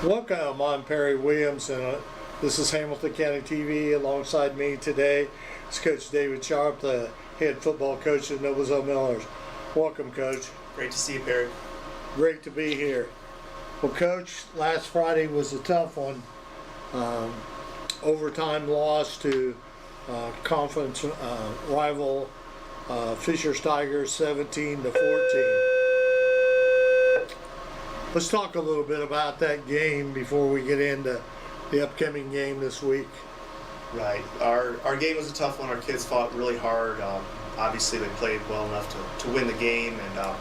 Welcome, I'm Perry Williams, and this is Hamilton County TV. Alongside me today is Coach David Sharpe, the head football coach of Noblesville Millers. Welcome, Coach. Great to see you, Perry. Great to be here. Well, Coach, last Friday was a tough one. Overtime loss to conference rival Fisher Tigers, 17-14. Let's talk a little bit about that game before we get into the upcoming game this week. Right. Our game was a tough one. Our kids fought really hard. Obviously, they played well enough to win the game, and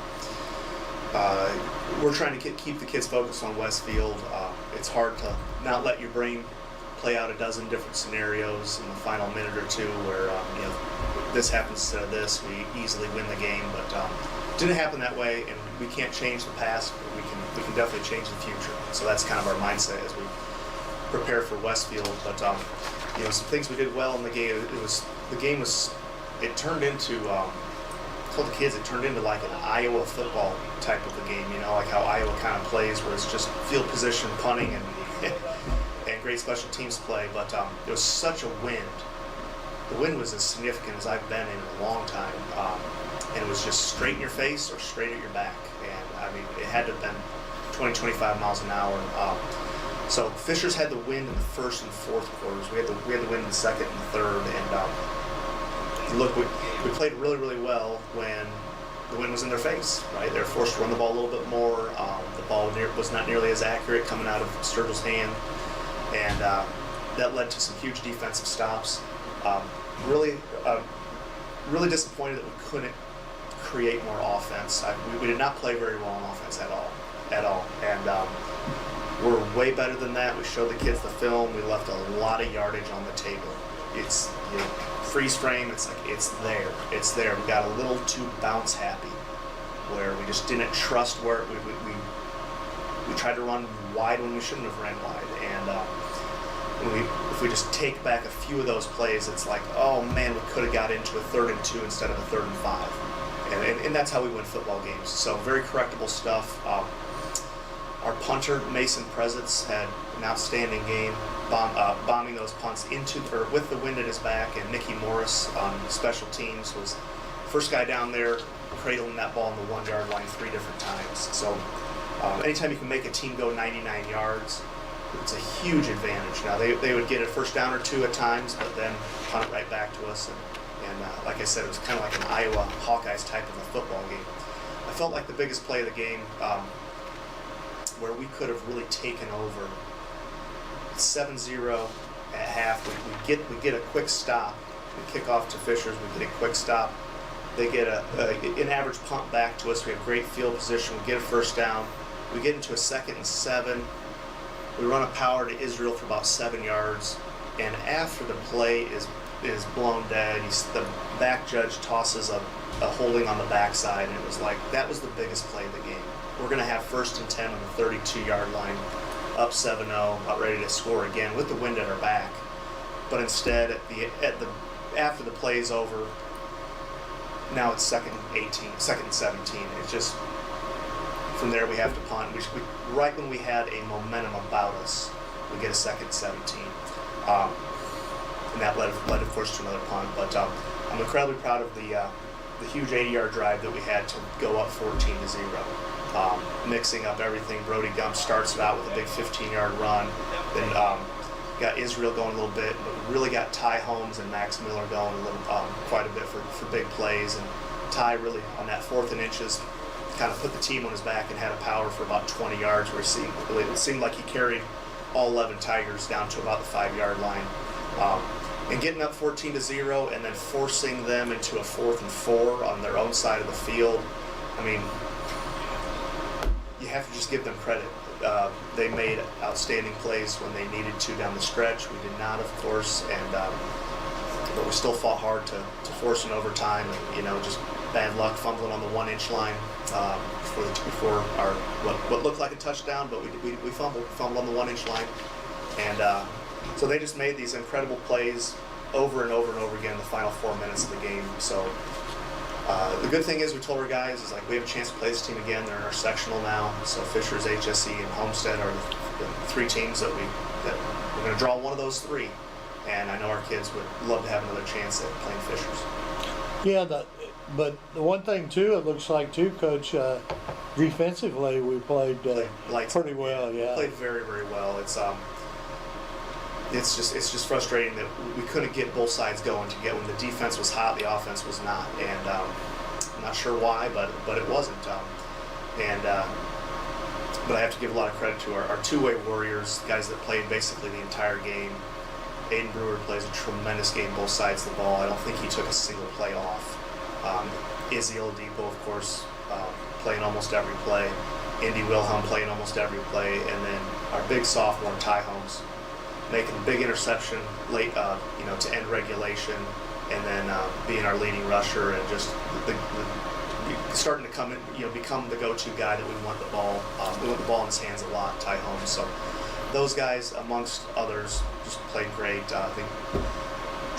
we're trying to keep the kids focused on Westfield. It's hard to not let your brain play out a dozen different scenarios in the final minute or two where this happens instead of this, we easily win the game, but didn't happen that way, and we can't change the past, but we can definitely change the future. So that's kind of our mindset as we prepare for Westfield. But some things we did well in the game. It turned into I told the kids it turned into like an Iowa football type of a game, like how Iowa kind of plays, where it's just field position, punting, and great special teams play. But there was such a wind. The wind was as significant as I've been in a long time, and it was just straight in your face or straight at your back. And I mean, it had to have been 20, 25 miles an hour. So Fishers had the wind in the first and fourth quarters. We had the wind in the second and third. And look, we played really, really well when the wind was in their face. Right, they were forced to run the ball a little bit more. The ball was not nearly as accurate coming out of Sturgill's hand, and that led to some huge defensive stops. Really disappointed that we couldn't create more offense. We did not play very well on offense at all. And we're way better than that. We showed the kids the film. We left a lot of yardage on the table. It's freeze frame. It's there. We got a little too bounce happy, where we just didn't trust where we tried to run wide when we shouldn't have ran wide. And if we just take back a few of those plays, it's like, oh man, we could have got into a 3rd and 2 instead of a 3rd and 5. And that's how we win football games. So very correctable stuff. Our punter, Mason Presence, had an outstanding game, bombing those punts with the wind at his back, and Nicky Morris on special teams was the first guy down there cradling that ball on the 1-yard line 3 different times. So anytime you can make a team go 99 yards, it's a huge advantage. Now, they would get a first down or 2 at times, but then punt it right back to us. And like I said, it was kind of like an Iowa Hawkeyes type of a football game. I felt like the biggest play of the game, where we could have really taken over. 7-0 at half. We get a quick stop. We kick off to Fishers. We get a quick stop. They get an average punt back to us. We have great field position. We get a first down. We get into a 2nd and 7. We run a power to Israel for about 7 yards, and after the play is blown dead, the back judge tosses a holding on the backside, and it was like, that was the biggest play of the game. We're going to have 1st and 10 on the 32-yard line, up 7-0, about ready to score again with the wind at our back. But instead, after the play is over, now it's 2nd and 17. It's just, from there we have to punt. Right when we had a momentum about us, we get a 2nd and 17. And that led, of course, to another punt. But I'm incredibly proud of the huge 80-yard drive that we had to go up 14-0. Mixing up everything. Brody Gump starts it out with a big 15-yard run. Then got Israel going a little bit, but we really got Ty Holmes and Max Miller going quite a bit for big plays. And Ty really, on that 4th and inches, kind of put the team on his back and had a power for about 20 yards, where it seemed like he carried all 11 Tigers down to about the 5-yard line. And getting up 14-0 and then forcing them into a 4th and 4 on their own side of the field. I mean, you have to just give them credit. They made outstanding plays when they needed to down the stretch. We did not, of course, but we still fought hard to force an overtime. And, just bad luck fumbling on the 1-inch line before our what looked like a touchdown, but we fumbled on the 1-inch line. And so they just made these incredible plays over and over and over again in the final 4 minutes of the game. So The good thing is we told our guys is like we have a chance to play this team again. They're in our sectional now, so Fishers, HSE, and Homestead are the three teams that we're going to draw one of those three. And I know our kids would love to have another chance at playing Fishers. Yeah, but the one thing too, it looks like too, Coach, defensively we played pretty well. Yeah, we played very, very well. It's just frustrating that we couldn't get both sides going to get when the defense was hot, the offense was not, and I'm not sure why, but it wasn't. But I have to give a lot of credit to our two-way warriors, guys that played basically the entire game. Aiden Brewer plays a tremendous game both sides of the ball. I don't think he took a single play off. Izzy Oladipo, of course, playing almost every play. Indy Wilhelm playing almost every play, and then our big sophomore Ty Holmes making a big interception late, to end regulation, and then being our leading rusher and just starting to come in, become the go-to guy that we want the ball. We want the ball in his hands a lot, Ty Holmes. So those guys, amongst others, just played great. I think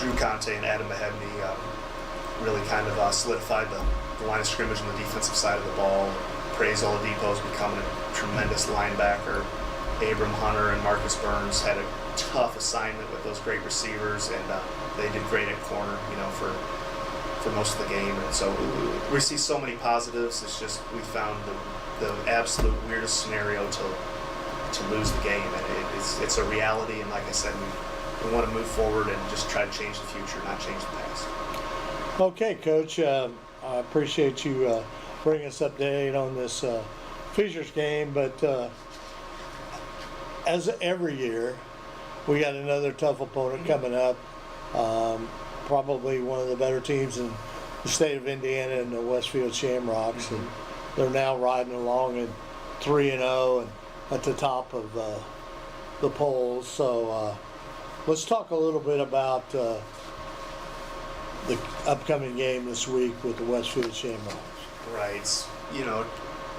Drew Conte and Adam Mahebny really kind of solidified the line of scrimmage on the defensive side of the ball. Praise Oladipo's becoming a tremendous linebacker. Abram Hunter and Marcus Burns had a tough assignment with those great receivers, and they did great at corner, for most of the game. And so we see so many positives. It's just we found the absolute weirdest scenario to lose the game, and it's a reality. And like I said, we want to move forward and just try to change the future, not change the past. Okay, Coach. I appreciate you bringing us up to date on this Fishers game, but as every year, we got another tough opponent coming up. Probably one of the better teams in the state of Indiana, in the Westfield Shamrocks, and they're now riding along at 3-0 and at the top of the polls. So let's talk a little bit about the upcoming game this week with the Westfield Shamrocks. Right.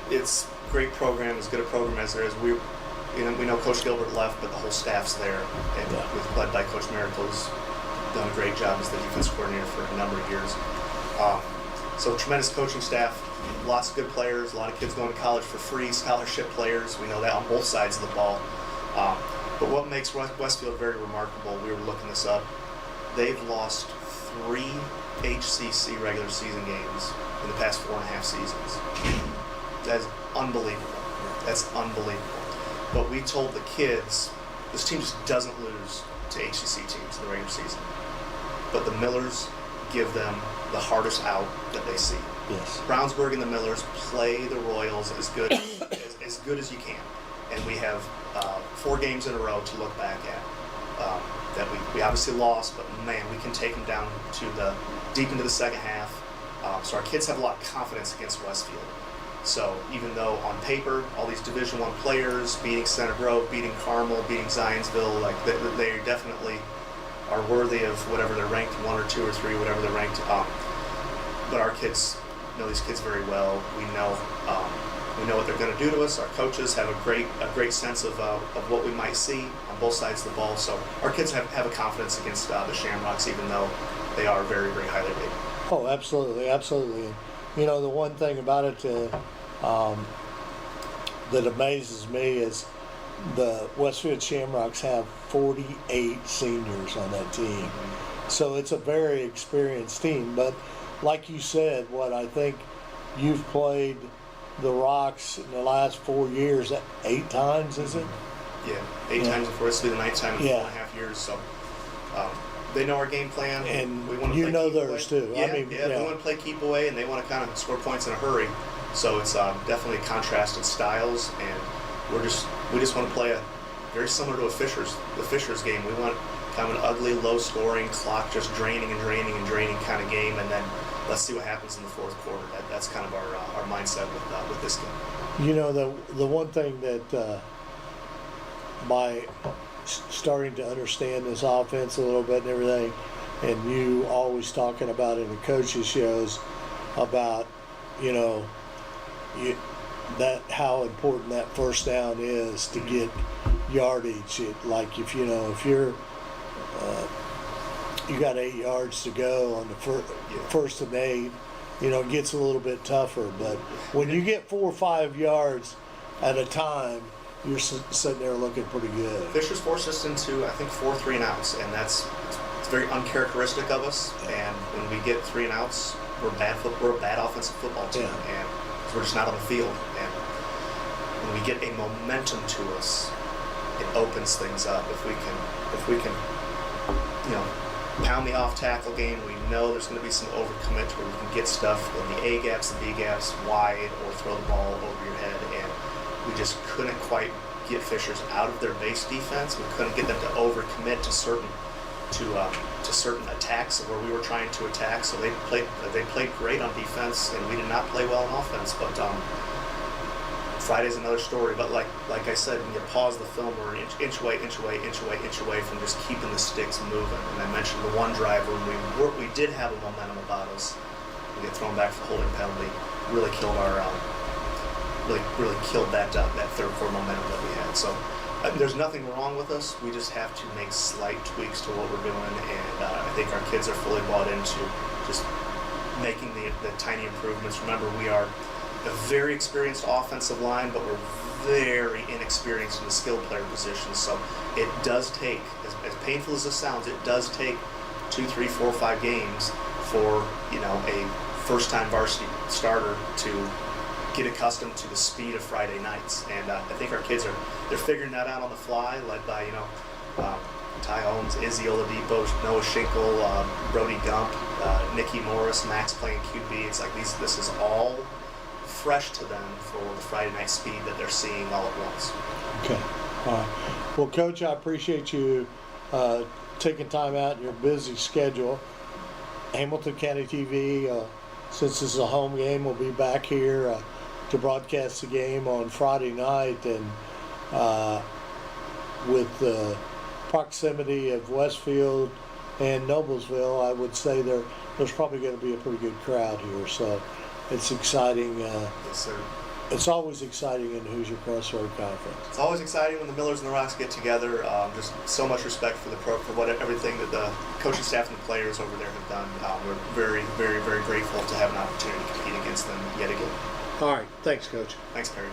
It's a great program, as good a program as there is. We know Coach Gilbert left, but the whole staff's there, and led by Coach Miracle, who's done a great job as the defense coordinator for a number of years. So tremendous coaching staff, lots of good players, a lot of kids going to college for free, scholarship players. We know that on both sides of the ball. But what makes Westfield very remarkable, we were looking this up, they've lost 3 HCC regular season games in the past 4.5 seasons. That's unbelievable. That's unbelievable. But we told the kids, this team just doesn't lose to HCC teams in the regular season. But the Millers give them the hardest out that they see. Yes. Brownsburg and the Millers play the Royals as good as you can. And we have 4 games in a row to look back at. That we obviously lost, but man, we can take them down to deep into the second half. So our kids have a lot of confidence against Westfield. So even though on paper, all these Division I players, beating Center Grove, beating Carmel, beating Zionsville, like they definitely are worthy of whatever they're ranked, 1 or 2 or 3, whatever they're ranked. But our kids know these kids very well. We know what they're going to do to us. Our coaches have a great sense of what we might see on both sides of the ball. So our kids have a confidence against the Shamrocks, even though they are very, very highly rated. Oh, absolutely, absolutely. The one thing about it that amazes me is the Westfield Shamrocks have 48 seniors on that team. So it's a very experienced team. But like you said, I think you've played the Rocks in the last 4 years 8 times, is it? Yeah, 8 times before. This will be the 9th time in 4.5 years. So they know our game plan, and we want to play theirs too. Yeah, we want to play keep away, and they want to kind of score points in a hurry. So it's definitely contrasted styles, and we just want to play very similar to the Fishers game. We want kind of an ugly, low-scoring, clock just draining kind of game, and then let's see what happens in the fourth quarter. That's kind of our mindset with this game. The one thing that by starting to understand this offense a little bit and everything, and you always talking about it in coaches shows about how important that first down is to get yardage. Like if you're you got 8 yards to go on the first and 8, it gets a little bit tougher. But when you get 4 or 5 yards at a time, you're sitting there looking pretty good. Fishers forced us into, I think, 4 3-and-outs, and it's very uncharacteristic of us. And when we get 3-and-outs, we're a bad offensive football team, and we're just not on the field. And when we get a momentum to us, it opens things up. If we can, pound the off tackle game, we know there's going to be some overcommit where we can get stuff in the A gaps and B gaps wide, or throw the ball over your head. And we just couldn't quite get Fishers out of their base defense. We couldn't get them to overcommit to certain attacks where we were trying to attack. So they played great on defense, and we did not play well on offense. But Friday's another story. But like I said, when you pause the film, we're inch away from just keeping the sticks moving. And I mentioned the one drive where we did have a momentum about us. We get thrown back for holding penalty. Really killed our really killed that third quarter momentum that we had. So there's nothing wrong with us. We just have to make slight tweaks to what we're doing, and I think our kids are fully bought into just making the tiny improvements. Remember, we are a very experienced offensive line, but we're very inexperienced in the skilled player position. So it does take, as painful as this sounds, it does take 2, 3, 4, 5 games for a first-time varsity starter to get accustomed to the speed of Friday nights. And I think our kids they're figuring that out on the fly, led by Ty Holmes, Izzy Oladipo, Noah Schinkel, Brody Gump, Nikki Morris, Max playing QB. It's like this is all fresh to them for the Friday night speed that they're seeing all at once. Okay. All right. Well, Coach, I appreciate you taking time out in your busy schedule. Hamilton County TV, since this is a home game, we'll be back here to broadcast the game on Friday night. And with the proximity of Westfield and Noblesville, I would say there's probably going to be a pretty good crowd here. So it's exciting. Yes, sir. It's always exciting in Hoosier Crossroad Conference. It's always exciting when the Millers and the Rocks get together. Just so much respect for everything that the coaching staff and the players over there have done. We're very, very, very grateful to have an opportunity to compete against them yet again. All right. Thanks, Coach. Thanks, Perry.